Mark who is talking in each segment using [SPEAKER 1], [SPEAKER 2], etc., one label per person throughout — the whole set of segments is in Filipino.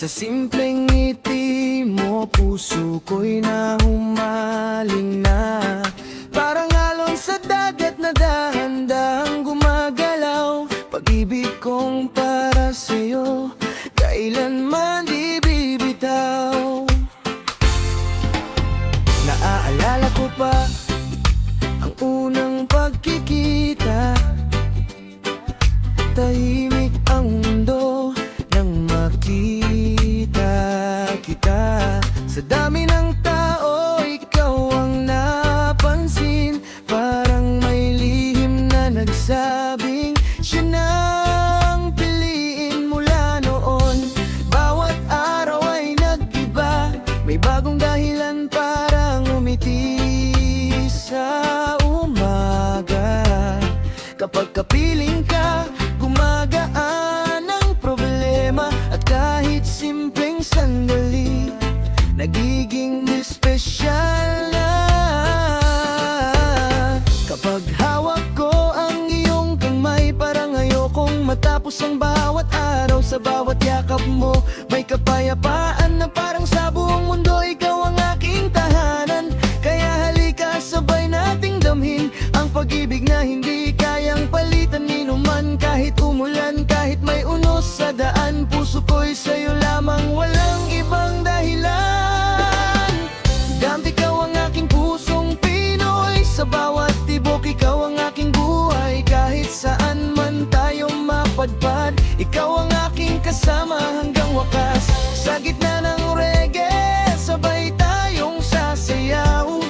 [SPEAKER 1] Sa simpleng ngiti mo, puso ko'y nahumaling na. Parang alon sa dagat na dahan-dahang gumagalaw. Pag-ibig kong para sa'yo, kailanman di bibitaw. Naaalala ko pa ang unang pagkikita. Tahimik ang mundo nang makita kita. Sa dami ng tao, ikaw ang napansin. Parang may lihim na nagsabing siya na ang piliin mula noon. Bawat araw ay nag-iba, may bagong dahilan para ngumiti sa umaga. Kapag kapiling ka, gumagaan ang problema. At kahit simpleng sandali, nagiging espesyal na. Kapag hawak ko ang iyong kamay, parang ayokong matapos ang bawat araw. Sa bawat yakap mo, may kapayapaan na parang sa buong mundo ikaw ang aking tahanan. Kaya halika, sabay nating damhin ang pag-ibig na hindi kayang palitan ni numan. Kahit umulan, kahit may unos sa daan, puso ko'y sa'yo lamang, walang ibang dahilan. Damn, ikaw ang aking pusong Pinoy. Sa bawat tibok, ikaw ang aking buhay. Kahit saan man tayo mapadpad, ikaw ang aking kasama hanggang wakas. Sa gitna ng reggae, sabay tayong sasayaw.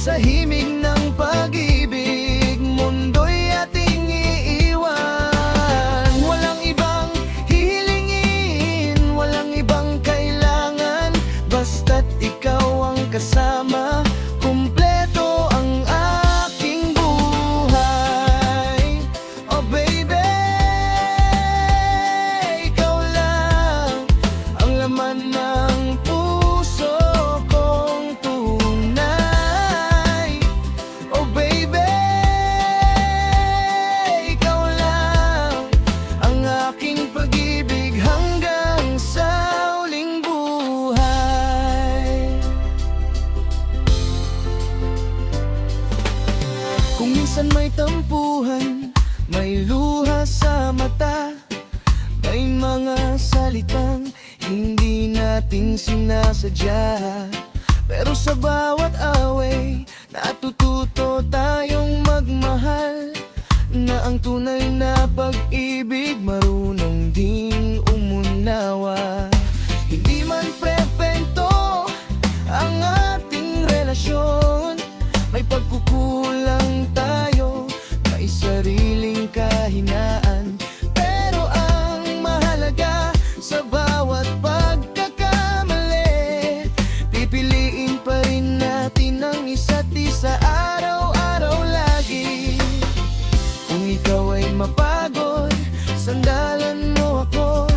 [SPEAKER 1] Sa himig ng pag-ibig, mundo'y ating iiwan. Walang ibang hihilingin, walang ibang kailangan. Basta't ikaw ang kasama, kumpleto ang aking buhay. Oh baby, ikaw lang ang laman ng puso kong tunay. Oh baby, ikaw lang ang aking pag-ibig hanggang sa huling buhay. Kung minsan may tampuhan, may luha sa mata, may mga salitang hindi natin sinasadya. Pero sa bawat away, natututo tayong magmahal. Na ang tunay na pag-ibig, marunong ding umunawa. Hindi man perfecto ang ating relasyon, may pagkukulang tayo, may sariling kahinaan. Pero ang mahalaga, sa bawat pagkakamali, pipiliin pa rin natin ang isa't isa araw-araw lagi. Kung ikaw ay mapagod, sandalan mo ako.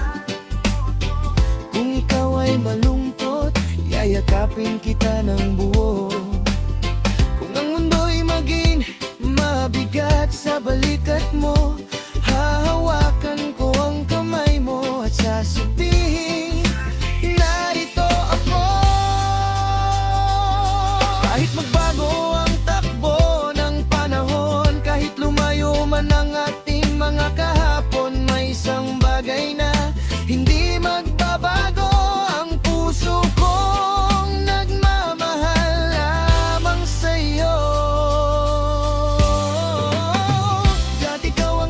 [SPEAKER 1] Kung ikaw ay malungkot, yayakapin kita ng buo. Kung ang mundo'y maging mabigat sa balikat mo, hahawakan ko ang kamay mo at sasabihin, narito ako. Kahit magbago ang takbo ng panahon, kahit lumayo man ang ating mga kahapon, may isang bagay na hindi magbabago. Ang puso kong nagmamahal lamang sa'yo. Dati ikaw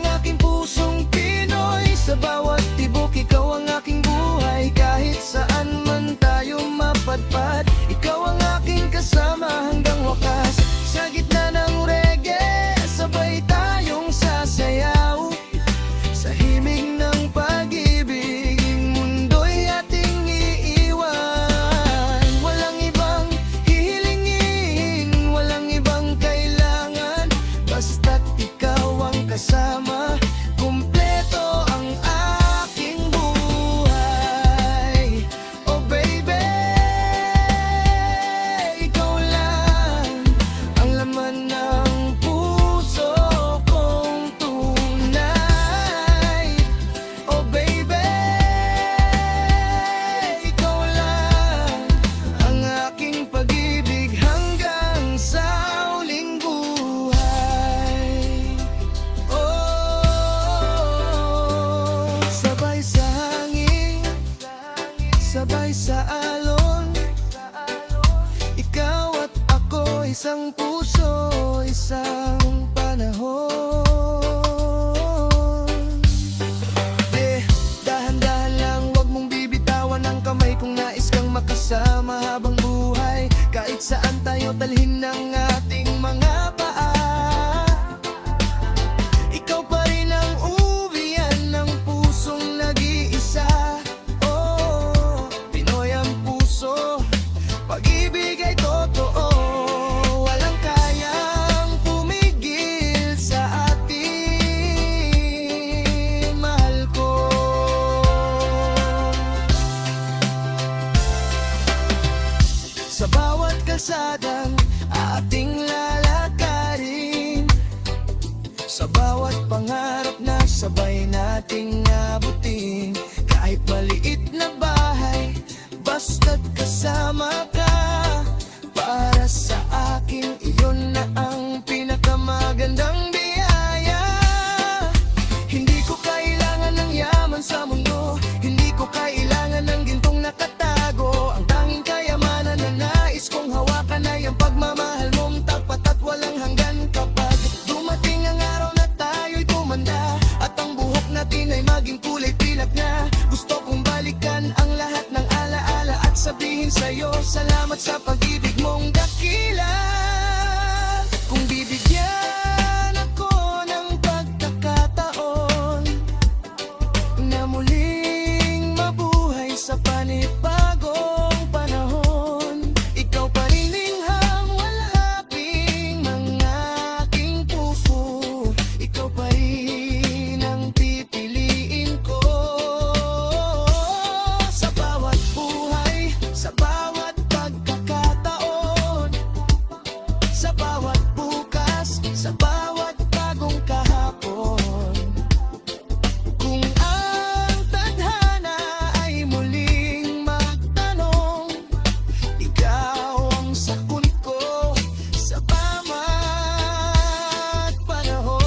[SPEAKER 1] sabay nating abutin. Kahit maliit na bahay, basta't kasama ka. Para sa akin, iyon na ang pinakamagandang biyaya. Hindi ko kailangan ng yaman sa mundo, hindi ko kailangan ng gintong nakatago. Ang tanging kayamanan na nais kong hawakan ay ang pagmamahal mong tapat at walang hanggan. Kapag dumating ang araw na tayo'y tumanda at ang buhok natin ay maging kulay pilak na, gusto kong balikan ang lahat ng alaala at sabihin sa'yo, salamat sa pag-ibig mong dakila. Kung bibigyan ako ng pagkakataon na muling mabuhay sa panibagong panahon, ikaw pa rin linghang walhaping mga aking puso. Ikaw pa rin ang pipiliin ko sa bawat buhay, sa bawat pagkakataon, sa bawat bukas, sa bawat bagong kahapon. Kung ang tadhana ay muling magtanong, ikaw ang sakun ko sa bawat panahon.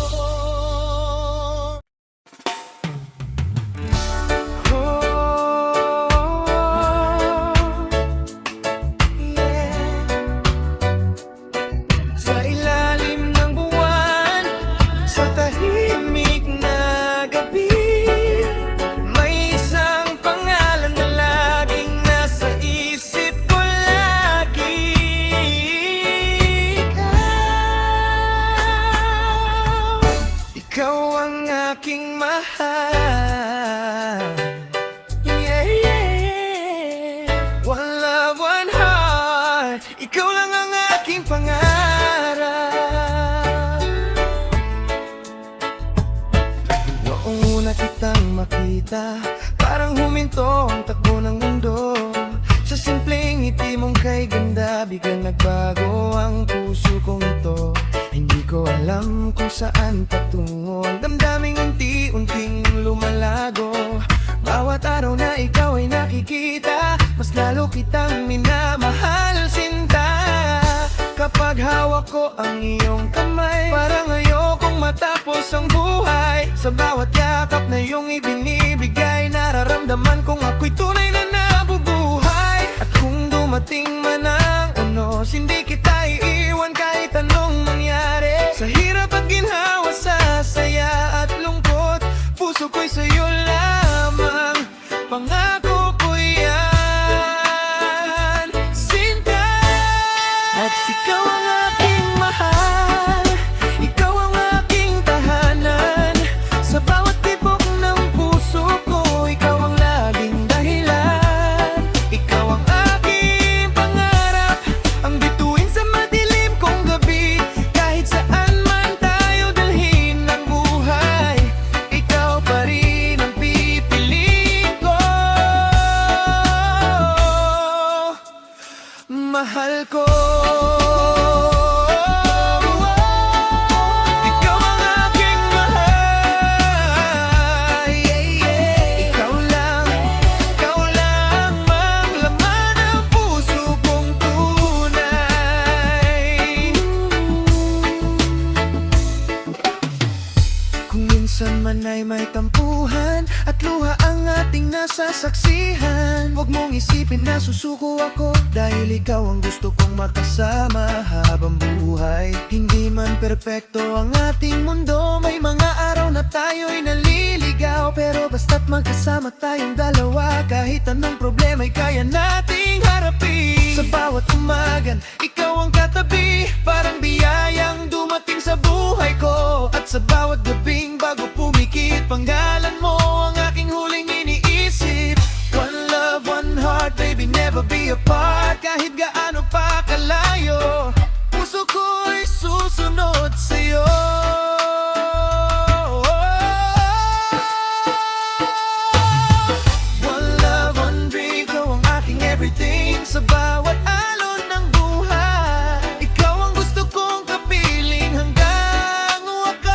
[SPEAKER 1] Sa ilalim ng buwan, sa tahimik na gabi, may isang pangalan na laging nasa isip ko lagi. Ikaw ang aking mahal. Yeah, yeah, yeah. One love, one heart. Ikaw lang ang aking pangarap. Noong una kitang makita, parang huminto ang takbo ng mundo. Sa simpleng ngiti mong kay ganda, biglang nagbago ang puso kong ito. Hindi ko alam kung saan patungo, ang damdaming unti-unting lumalago. Bawat araw na ikaw ay nakikita, mas lalo kitang minamahal, sinta. Kapag hawak ko ang iyong kamay, parang ayokong matapos ang buhay. Sa bawat yakap na iyong ibinibigay, nararamdaman kong ako'y tunay na nabubuhay. At kung dumating man ang unos, hindi kita iiwan kahit anong mangyari. Sa hirap at ginhawa, sa saya at lungkot, puso ko'y sa'yo lamang. Pangako ko yan, sinta. At ikaw ang aking mahal, ikaw ang aking tahanan. Sa bawat tibok ng puso ko, ikaw ang laging dahilan. Ikaw ang aking pangarap, ang bituin sa madilim kong gabi. Kahit saan man tayo dalhin ng buhay, ikaw pa rin ang pipiliin ko. Mahal ko. Ikaw ang aking mahal. Yeah, yeah. Ikaw lamang laman ng puso kong tunay. Kung minsan man ay may tampuhan at luha ang ating nasasaksihan, huwag mong isipin na susuko ako, dahil ikaw ang gusto kong makasama habang buhay. Hindi man perpekto ang ating mundo, may mga araw na tayo'y naliligaw, pero basta't magkasama tayong dalawa, kahit anong problema'y kaya nating harapin. Sa bawat umagan, ikaw ang katabi, parang biyayang dumating sa buhay ko. At sa bawat gabing bago pumikit, panggalan mo ang aking huling iniisip. One love, one heart, baby, never be apart. Kahit gaano pa kalayo, puso ko'y susunod sa'yo. One love, one dream, ikaw ang aking everything. Sa bawat alon ng buhay, ikaw ang gusto kong kapiling hanggang wakas.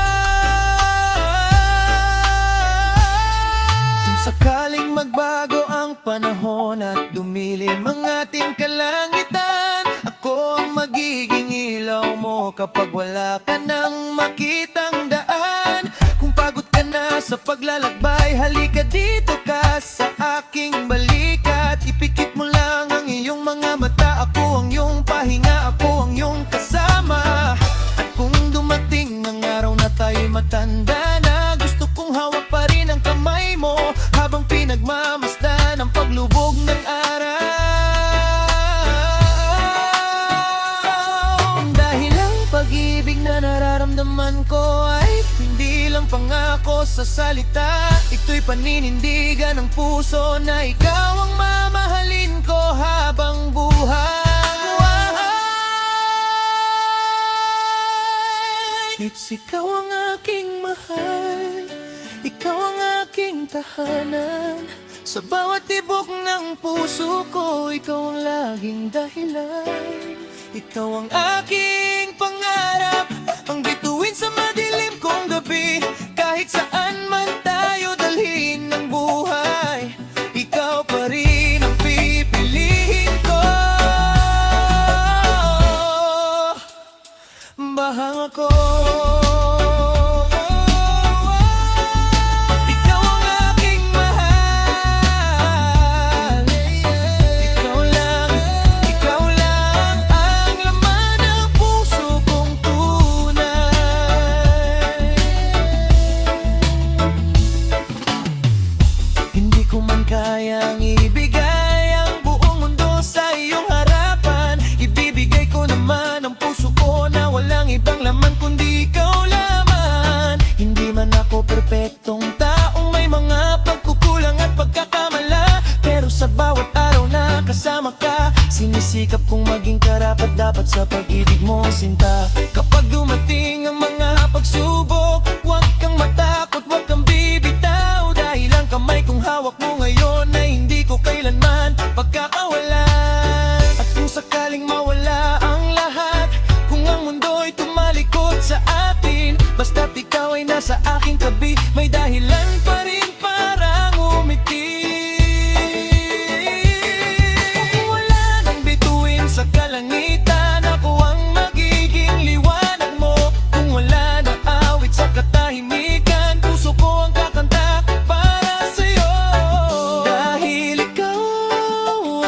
[SPEAKER 1] kapag wala ka nang makitang daan. Kung pagod ka na sa paglalakbay, halika dito ka sa aking balikat. Ipikit mo lang ang iyong mga mata, ako ang iyong pahinga, ako ang iyong kasama. At kung dumating ang araw na tayo'y matanda na, gusto kong hawak pa rin ang kamay mo habang pinagmamasdan ang paglubog ng araw. Dahil ang pag-ibig na nararamdaman ko ay hindi lang pangako sa salita. Ito'y paninindigan ng puso na ikaw ang mamahalin ko habang buhay. It's ikaw ang aking mahal, ikaw ang aking tahanan. Sa bawat tibok ng puso ko, ikaw ang laging dahilan. Ikaw ang aking pangarap, ang bituin sa madilim kong gabi. Kahit saan man tayo dalhin ng buhay, ikaw pa rin ang pipiliin ko. Bahang ako. Kayang ibigay ang buong mundo sa iyong harapan. Ibibigay ko naman ang puso ko na walang ibang laman kundi ikaw lamang. Hindi man ako perpektong taong may mga pagkukulang at pagkakamala, pero sa bawat araw na kasama ka, sinisikap kong maging karapat dapat sa pag-ibig mo, sinta. Kapag dumating ang mga pagsubok, huwag kang matakot, huwag kang bibitaw. Dahil ang kamay kong hawak mo ngayon ay hindi ko kailanman pagkakawalan. At kung sakaling mawala ang lahat, kung ang mundo'y tumalikod sa atin, basta't ikaw ay nasa aking tabi, may dahilan pa rin parang umiti. Kung wala nang bituin sa kalangitan, ako ang magiging liwanag mo. Kung wala nang awit sa katahimikan, puso ko ang kakanta para sa'yo. Dahil ikaw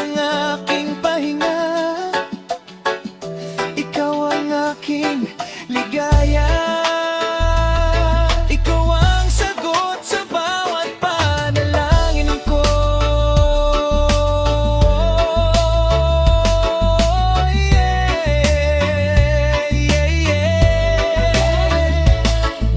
[SPEAKER 1] ang aking pahinga, ikaw ang aking ligaya. Ikaw ang sagot sa bawat panalangin ko.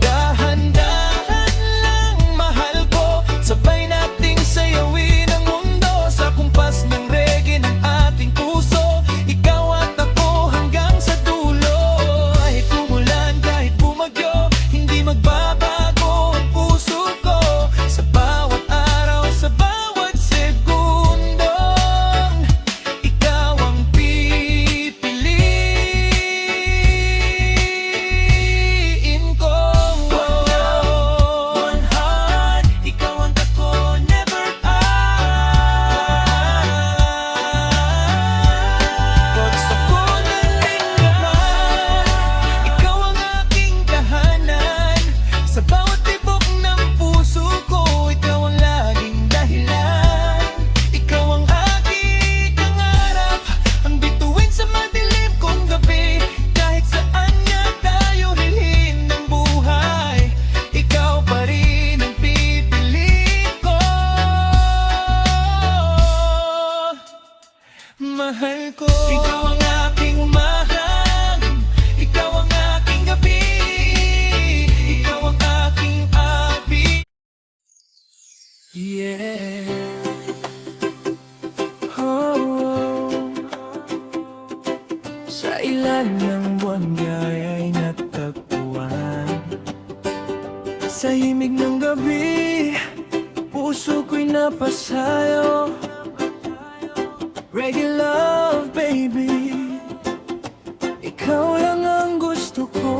[SPEAKER 1] Dahan-dahan lang, mahal ko, sabay nating sayawin ang mundo sa kumpas ng reggae ng ating puso. Ikaw at ako hanggang sa dulo. Kahit umulan, kahit bumagyo, hindi magbabago ang puso ko. Sa bawat araw, sa bawat segundong, ikaw ang pipiliin ko. One heart, ikaw ang tako, never gusto ko ng linggahan, ikaw ang aking tahanan. Sa bawat tibok ng puso ko, ikaw ang laging dahilan. Ikaw ang aking pangarap, ang bituin sa madilim kong gabi. Kahit saan niya tayo rilhin ng buhay, ikaw pa rin ang pipiliin ko. Mahal ko, ikaw ang aking mahal, ikaw ang aking gabi, ikaw ang aking abi. Yeah. Oh. Sa ilalim ng buwan ay natagpuan, sa himig ng gabi, puso ko'y napasayo. Reggae love, baby, ikaw lang ang gusto ko.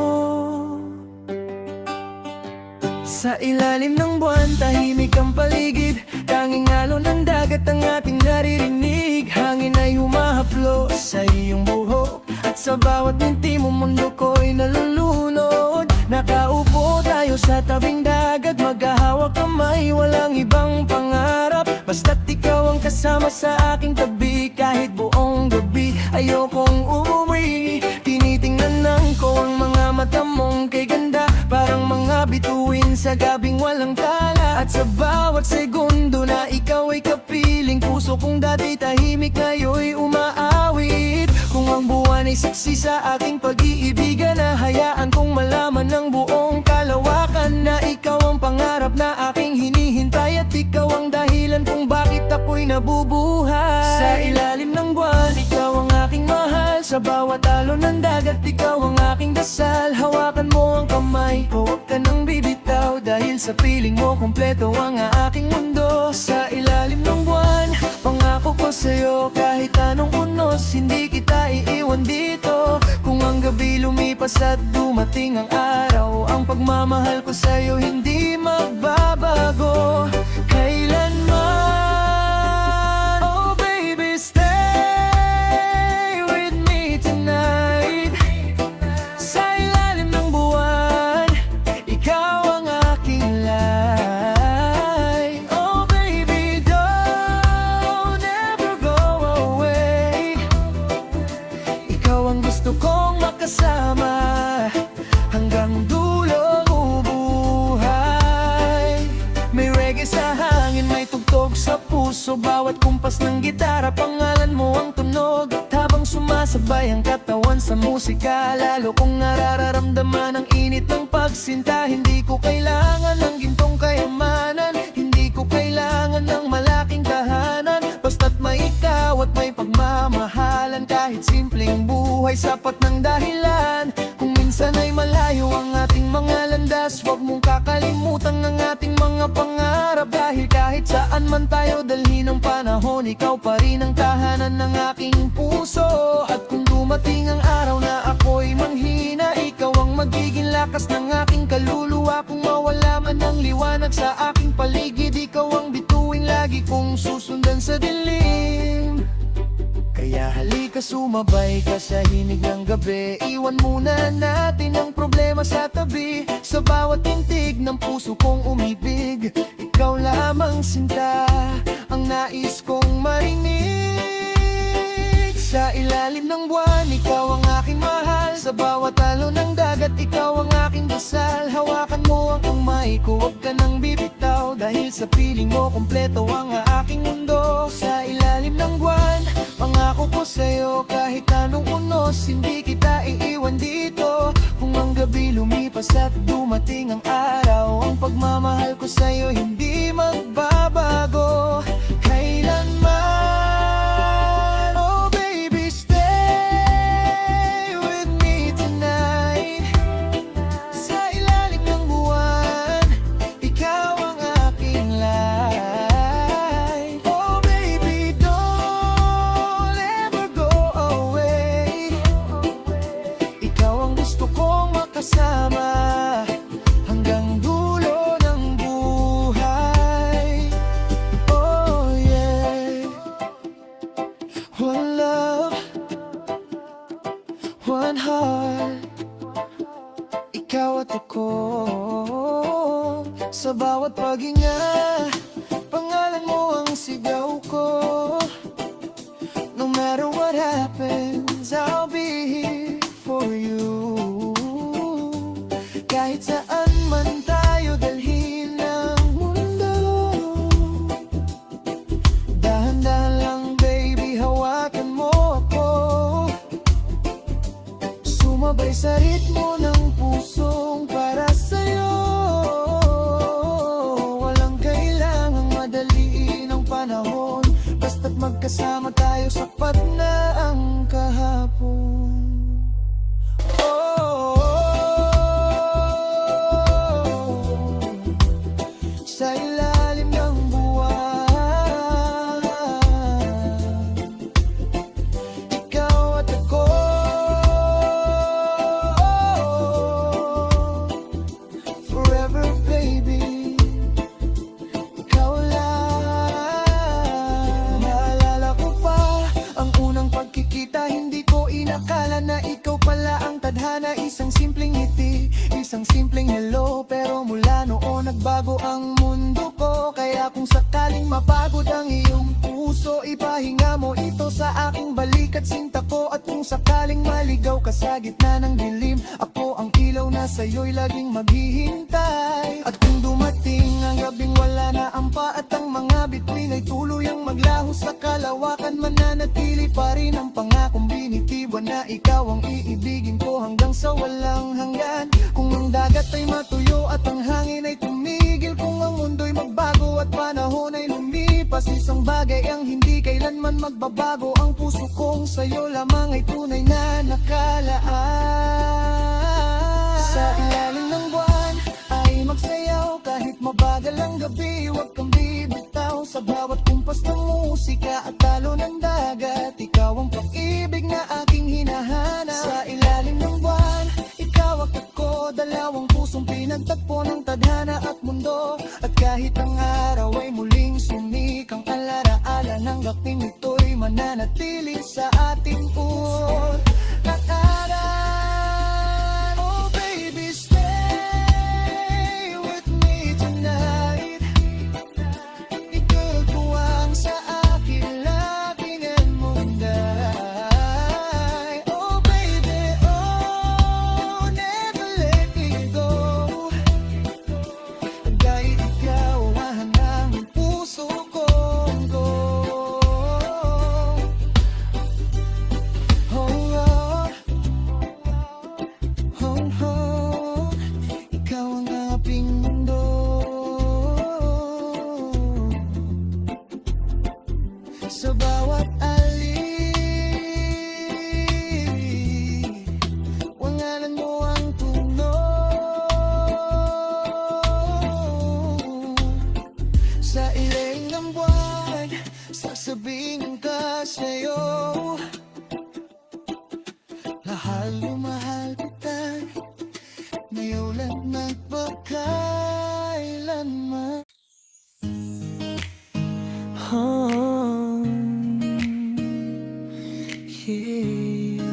[SPEAKER 1] Sa ilalim ng buwan, tahimik ang paligid, tanging alon ng dagat ang ating naririnig. Hangin ay humahaplo sa iyong buhok, at Sa bawat binti mo mundo ko'y nalulunod. Nakaupo tayo sa tabing dagat, maghahawak kamay, walang ibang pangarap. Basta't ikaw ang kasama sa aking tabi, kahit buong gabi ayokong umuwi. Tinitingnan ko ang mga mata mong kay ganda, parang mga bituin sa gabing walang tala. At sa bawat segundo na ikaw ay kapiling, puso kong dati tahimik ngayon'y umaawit. Kung ang buwan ay saksi sa ating pag-iibigan, hayaan kong malaman ng buong kalawakan na ikaw ang pangarap na aking hinihintay, at ikaw ang dahilan kung bakit ako'y nabubuhay. Sa ilalim ng buwan, ikaw ang aking mahal. Sa bawat alon ng dagat, ikaw ang aking dasal. Hawakan mo ang kamay ko, huwag ka nang bibitaw, dahil sa piling mo kompleto ang aking mundo. Sa ilalim ng buwan, pangako ko sa'yo, kahit anong unos, hindi kita iiwan dito. Kung ang gabi lumipas at dumating ang araw, ang pagmamahal ko sa'yo hindi magbabago kailanman. Oh baby, stay with me tonight. Sa ilalim ng buwan, ikaw ang aking light. Oh baby, don't ever go away. Ikaw ang gusto kong makasama hanggang dulo buhay. May reggae sa hangin, may tugtog sa puso, bawat kumpas ng gitara, pangalan mo ang tunog. At habang sumasabay ang katawan sa musika, lalo kong nararamdaman ang init ng pagsinta. Hindi ko kailangan ng gintong kayamanan, hindi ko kailangan ng malaking tahanan. Basta't may ikaw at may pagmamahalan, kahit simpleng buhay sapat ng dahilan. Kung minsan ay malayo ang ating mga landas, huwag mong kakalimutan ang ating mga pangarap. Dahil kahit saan man tayo dalhin ng panahon, ikaw pa rin ang tahanan ng aking puso. At kung dumating ang araw na ako'y manghina, ikaw ang magiging lakas ng aking kaluluwa. Kung mawala man ang liwanag sa aking paligid, ikaw ang bituin lagi kong susundan sa dilim. Kaya halika, sumabay ka sa hinig ng gabi. Iwan muna natin ang problema sa tabi. Sa bawat tintig ng puso kong umibig, ikaw lamang sinta ang nais kong marinig. Sa ilalim ng buwan, ikaw ang aking mahal. Sa bawat alon ng dagat, ikaw ang aking dasal. Hawakan mo ang kamay ko, huwag ka nang bibitaw, dahil sa piling mo kompleto ang aking mundo. Sa ilalim ng buwan, pangako ko sa'yo, kahit anong unos, hindi kita iiwan dito. Kung ang gabi lumipas at dumating ang araw, ang pagmamahal ko sa'yo hindi magbabago kailanman. Oh baby, stay with me tonight. Sa ilalim ng buwan, ikaw ang aking light. Oh baby, don't ever go away. Ikaw ang gusto kong makasama hanggang dulo ng buhay. Oh yeah. One love, one heart, ikaw at ako. Sa bawat paghinga, pangalan mo ang sigaw ko. No matter what happens, I'll be here for you. Kahit saan man tayo dalhin ng mundo, dahan-dahan lang baby, hawakan mo ako. Sumabay sa ritmo ng pusong para sa'yo. Walang kailangang madaliin ang panahon, basta't magkasama tayo, sapat na ang kahapon. ang mundo ko. Kaya kung sakaling mapagod ang iyong puso, ipahinga mo ito sa aking balik at sinta ko. At kung sakaling maligaw ka sa gitna ng dilim, ako ang ilaw na sa'yo'y laging maghihintay. At kung dumating ang gabing wala na ang pa at ang mga bituin ay tuluyang maglaho sa kalawakan, mananatili pa rin ang pangakong binitiwan na ikaw ang iibigin ko hanggang sa walang hanggan. Kung ang dagat ay matuyo at ang hangin ay tumigil, kung ang mundo'y magbago at panahon ay lumipas, isang bagay ang hindi kailanman magbabago, ang puso kong sa'yo lamang ay tunay na nakalaan. Sa ilalim ng buwan ay magsayaw kahit mabagal ang gabi, huwag kang bibitaw sa bawat kumpas ng musika at talo ng dagat. Ikaw ang pag-ibig na aking hinahanap. Sa ilalim ng buwan, ikaw at ako, dalawang pusong pinagtagpo ng tadhana at mundo. At kahit ang araw ay muling sumikang, alaala ng gaping ito'y mananatili sa ating puso. Nakaran, oh baby, stay with me tonight. Ikagpuwang sa akin laging ang munday. Oh baby, oh, never let me go. Dahil ikaw ang hangang puso kong go. Ikaw ang aking mundo. Sa bawat alib, wangalan mo ang tunog. Sa iling ng buwan, sasabihin ka sa'yo, mahal kita, ngayon at magpakailanman. Yeah.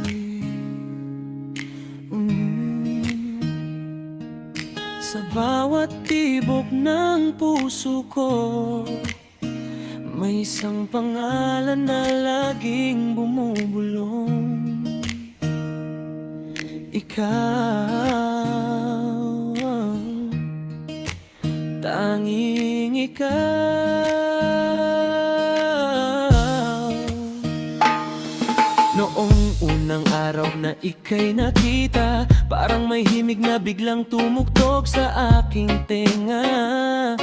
[SPEAKER 1] Sa bawat tibok ng puso ko, may isang pangalan na laging bumubulong. Ikaw, tanging ikaw. Noong unang araw na ika'y nakita, parang may himig na biglang tumugtog sa aking tenga.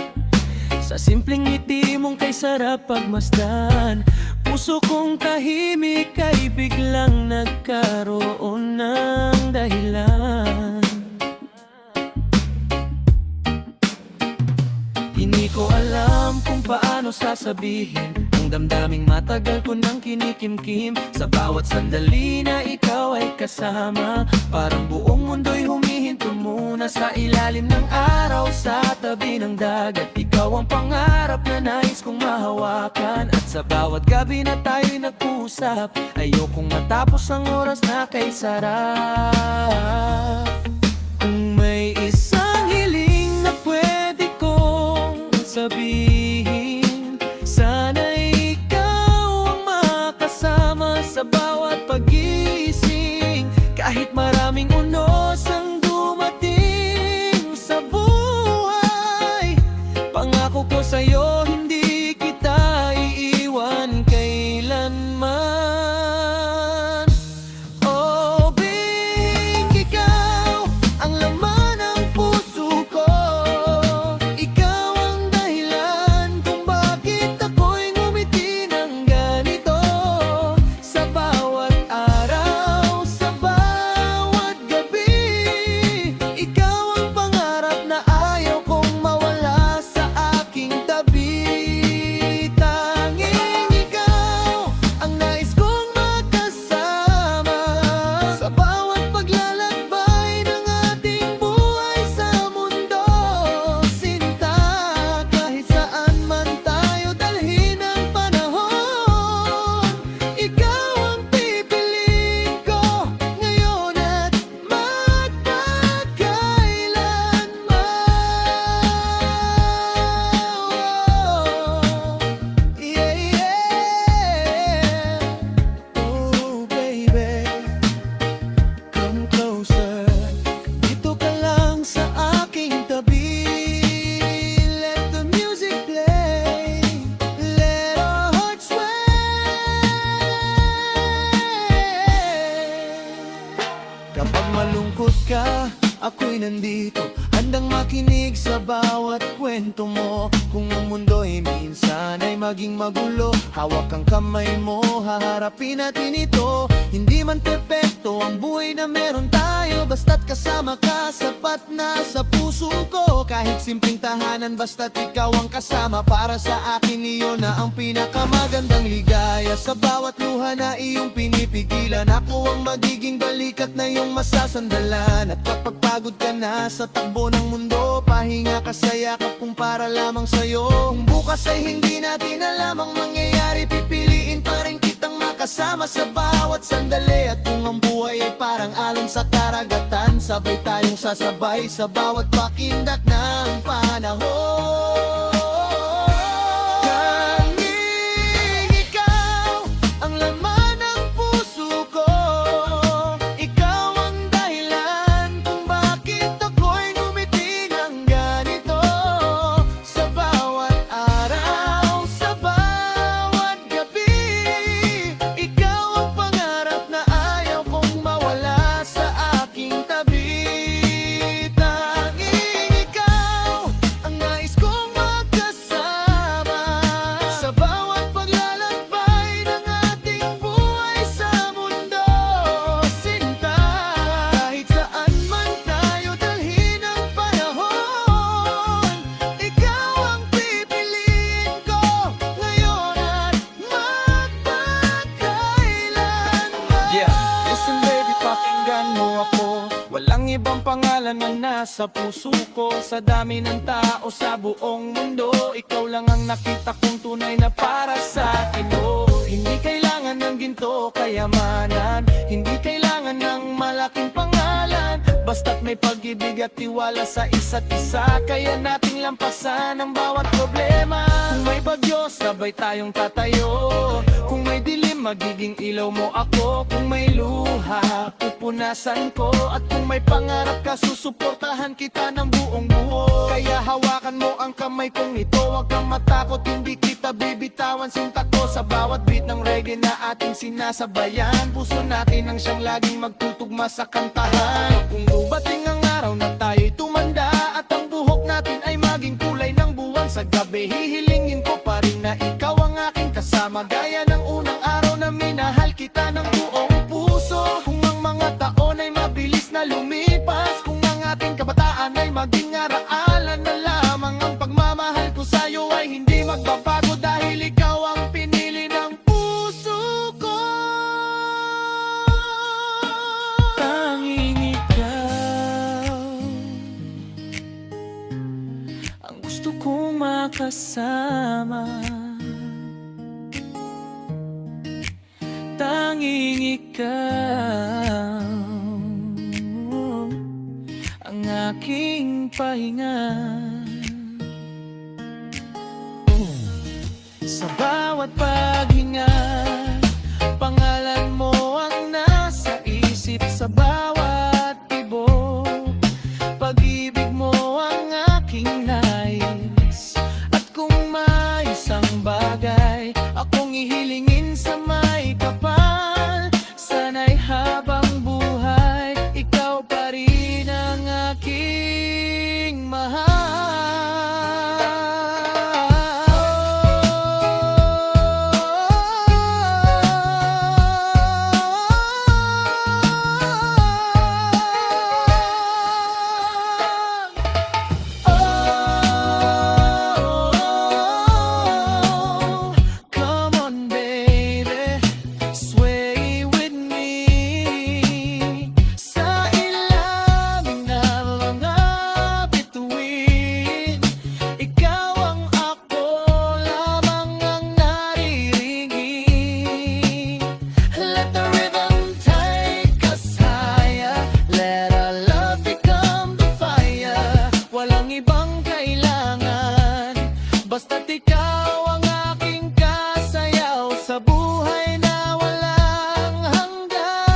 [SPEAKER 1] Sa simpleng ngiti mong kay sarap pagmasdan, puso kong tahimik ay biglang nagkaroon ng dahilan. Hindi ko alam kung paano sasabihin ang damdaming matagal ko nang kinikimkim. Sa bawat sandali na ikaw ay kasama, parang buong mundo'y humihinto muna. Sa ilalim ng araw, sa tabi ng dagat, ikaw ang pangarap na nais kong mahawakan. At sa bawat gabi na tayo'y nag-uusap, ayokong matapos ang oras na kay sarap. Kung may isang hiling na pwede kong sabihin, sana'y ikaw ang makasama sa bawat pagising. Kahit maraming unos ang dumating sa buhay, pangako ko sa'yo hindi kita iiwan kailanman. Oh Bing, ikaw ang laman ng puso ko. Ikaw ang dahilan kung bakit ako'y ngumiti ng ganito. Sa bawat araw, sa bawat gabi, ikaw ang pangarap na ayaw kong mawala sa aking tabi. kwento mo. Kung ang mundo ay minsan ay maging magulo, hawak ang kamay mo, haharapin natin ito. Hindi man perpekto ang buhay na meron tayo, basta't kasama ka, sapat na sa puso ko. Kahit simpleng tahanan, basta't ikaw ang kasama, para sa akin iyon na ang pinakamagandang ligaya. Sa bawat luha na iyong pinipigilan, ako ang magiging balikat na iyong masasandalan. At kapag pagod ka na sa takbo ng mundo, pahinga ka sa yakap kung para lamang sa'yo. Kung bukas ay hindi natin alam ang mangyayari, pipiliin pa rin kitang makasama sa bawat sandali. At kung ang buhay ay parang alon sa karagatan, sabay tayong sasabay sa bawat pakindak ng panahon. Tanging ikaw ang laman ng puso ko, ikaw ang dahilan kung bakit ako'y ngumiti ng ganito. Sa bawat araw, sa bawat gabi, ikaw ang pangarap na ayaw kong mawala sa aking tabi. Tanging ikaw ang nais kong magkasama sa bawat paglalakbay ng ating buhay sa mundo. Sinta, kahit saan man tayo dalhin ang panahon, ikaw ang pipiliin ko ngayon at magpakailanman.
[SPEAKER 2] Yeah, listen baby, pakinggan mo ako. Walang ibang pangalan na nasa puso ko. Sa dami ng tao sa buong mundo, ikaw lang ang nakita kong tunay na para sa akin. Oh, hindi kailangan ng ginto, kayamanan, hindi kailangan ng malaking pangalan, basta't may pag-ibig at tiwala sa isa't isa, kaya nating lampasan ang bawat problema. Kung may bagyo, sabay tayong tatayo. Kung may dilim, magiging ilaw mo ako. Kung may luha, pupunasan ko. At kung may pangarap ka, susuportahan kita ng buong buo. Kaya hawakan mo ang kamay kong ito, huwag kang matakot, hindi kita bibitawan. Sinta ko sa bawat beat ng reggae na ating sinasabayan. Puso natin ang siyang laging magtutugma sa kantahan. Kung dumating ang araw na tayo'y tumanda, at ang buhok natin ay maging kulay ng buwan sa gabi, hihilingin ko pa rin na ikaw ang aking kasama, gaya ng unang araw na minahal kita ng buong puso. Kung ang mga taon ay mabilis na lumipas, kung ang ating kabataan ay maging araalan na lamang, ang pagmamahal ko sa'yo ay hindi magbabago, dahil ikaw ang pinili ng puso ko. Tanging ikaw ang gusto kong makasama. Tanging ikaw ang aking pahinga. Sa bawat paghinga, pangalan mo ang nasa isip. Sa bawat tibok, pag-ibig mo ang aking nais. At kung may isang bagay akong ihilingin sa may kapal, sana'y habang buhay, ikaw pa rin ang aking mahal. Come on baby, sway with me sa ilalim na mga bituin. Ikaw ang ako, lamang ang nariringin. Let the rhythm take us higher, let our love become the fire. Walang ibang kailangan, basta't ikaw ang aking kasayaw sa buhay na walang hanggan.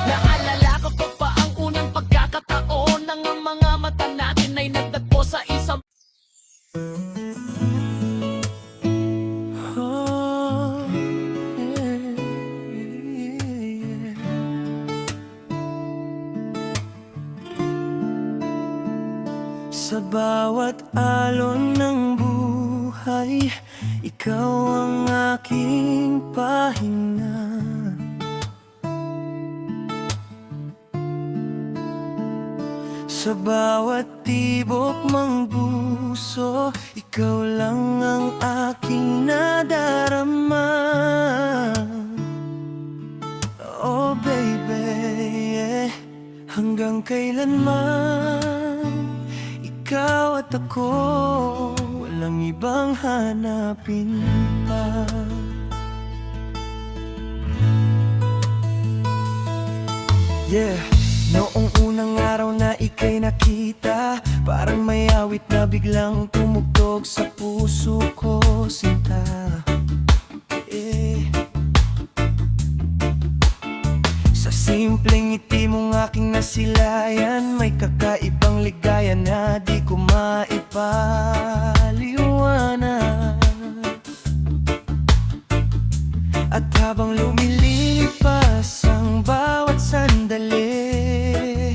[SPEAKER 2] Naalala ko pa ang unang pagkakataon nang ang mga mata natin ay nagtagpo sa isang Sa
[SPEAKER 1] bawat alon ng buhay, ikaw ang aking pahinga. Sa bawat tibok mang puso, ikaw lang ang aking nadarama. Oh baby, hanggang kailanman ikaw at ako, walang ibang hanapin pa. Yeah, noong unang araw na ika'y nakita, parang may awit na biglang tumugtog sa puso ko, sinta. Sa simpleng ngiti mong aking nasilayan, may kakaibang ligaya na di ko maipaliwanag. At habang lumilipas ang bawat sandali,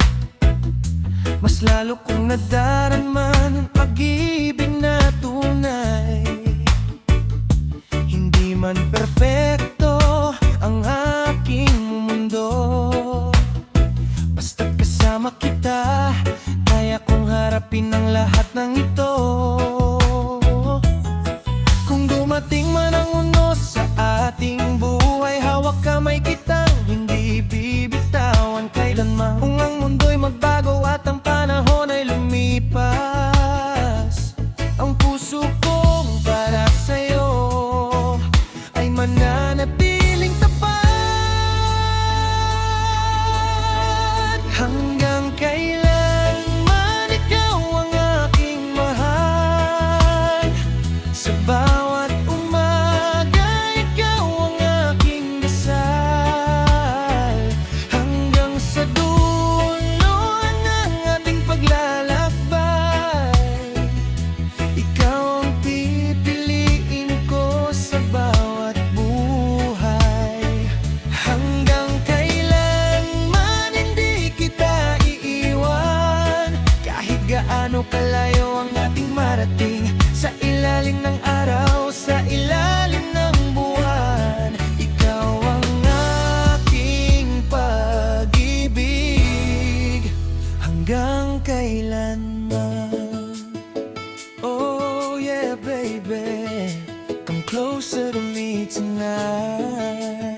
[SPEAKER 1] mas lalo kong nadarama ang pag-ibig na tunay. Hindi man perpekto ang aking mundo, basta't kasama kita, kaya kong harapin ang lahat ng ito. Kung dumating man ang unos sa ating buhay, hawak kamay kitang hindi bibitawan kailanman. Kung ang mundo'y magbago at ang panahon ay lumipas, ang puso kong para sa'yo ay mananatiling tapat. Hanggang kailanman ikaw ang aking mahal. Sa bawat umaga ikaw ang aking dasal. Hanggang sa dulo ng ating paglalakbay, ikaw ang pipiliin ko sa bawat buhay. Hanggang kailanman hindi kita iiwan, kahit gaano kalayo ang ating marating. Sa ilalim ng araw, sa ilalim ng buwan, ikaw ang aking pag-ibig hanggang kailanman. Oh yeah baby, come closer to me tonight.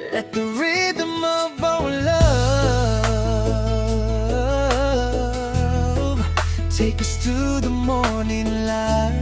[SPEAKER 1] Let the rhythm of our love take us to the morning light.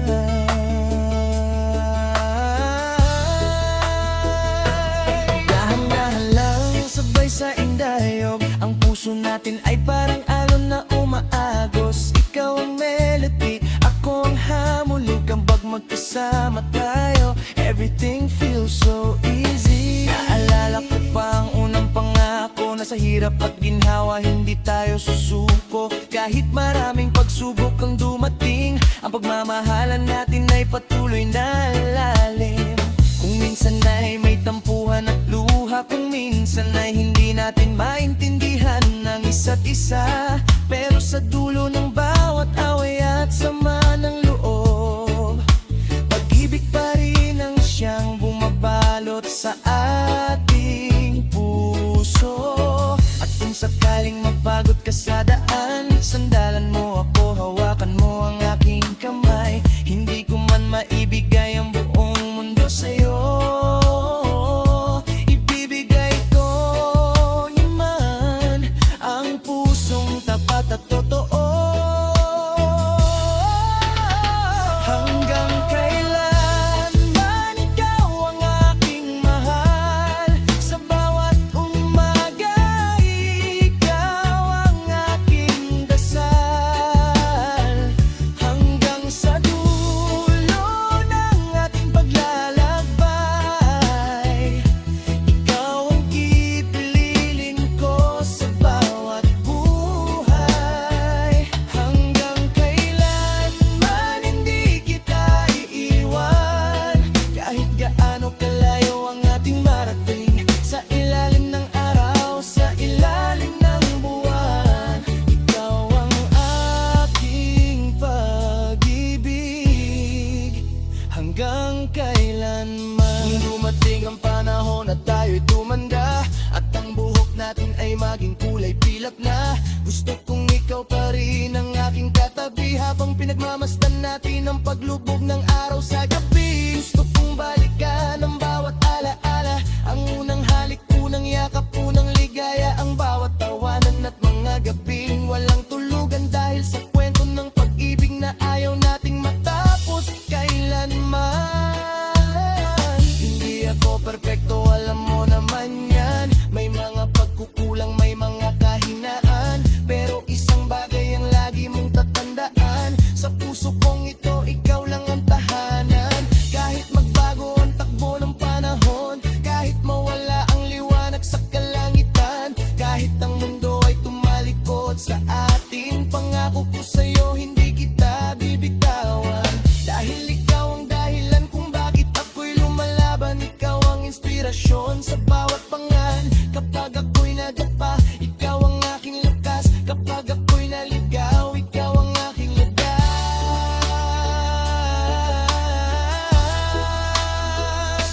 [SPEAKER 1] Dahan-dahan lang sabay sa indayog, ang puso natin ay parang alon na umaagos. Ikaw ang melody, ako ang hamulog, ambag magkasama tayo, everything feels so easy. Naalala ko pa ang unang pangako na sa hirap at ginhawa hindi tayo susuko. Kahit maraming pagsubok ang dumating, ang pagmamahalan natin ay patuloy na lalim. Kung minsan ay may tampuhan at luha, kung minsan ay hindi natin maintindihan ng isa't isa, pero sa dulo ng bawat away at sama ng loob, pag-ibig pa rin ang siyang bumabalot sa ating puso. At kung sakaling mapagod ka sa daan, sandalan mo ako, hawakan mo ang aking kamay. Hindi ko man maibigay ang buong mundo sa'yo, ibibigay ko naman ang pusong tapat at totoo. ikaw pa rin ang aking katabi Habang pinagmamasdan natin ang paglubog ng araw sa gabi Gusto kong balikan ang bawat alaala Ang unang halik, unang yakap, unang ligaya Ang bawat tawanan at mga gabing walang tulugan Dahil sa kwento ng pag-ibig na ayaw nating matapos kailanman Hindi ako perfecto, alam mo naman yan May mga pagkukulang, may mga kahinaan Pero isang bagay ang lagi mong tatandaan Sa puso kong ito, ikaw lang ang tahanan Kahit magbago ang takbo ng panahon Kahit mawala ang liwanag sa kalangitan Kahit ang mundo ay tumalikod sa atin Pangako ko sa'yo, hindi kita bibitawan Dahil ikaw ang dahilan kung bakit ako'y lumalaban Ikaw ang inspirasyon sa bawat pangan Kapag ako'y nadapa, ikaw ang aking lakas Kapag ako'y naligaw, ikaw ang aking lakas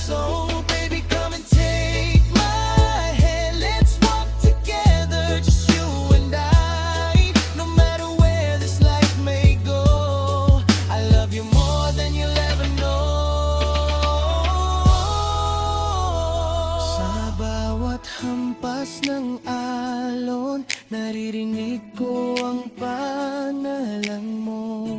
[SPEAKER 1] So baby come and take my hand Let's walk together, just you and I No matter where this life may go I love you more than you'll ever know Sa bawat hampas ng alon Naririnig ko ang panalang mo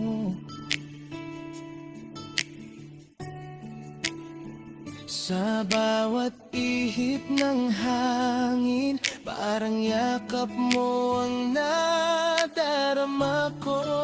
[SPEAKER 1] Sa bawat ihip ng hangin Parang yakap mo ang nadarama ko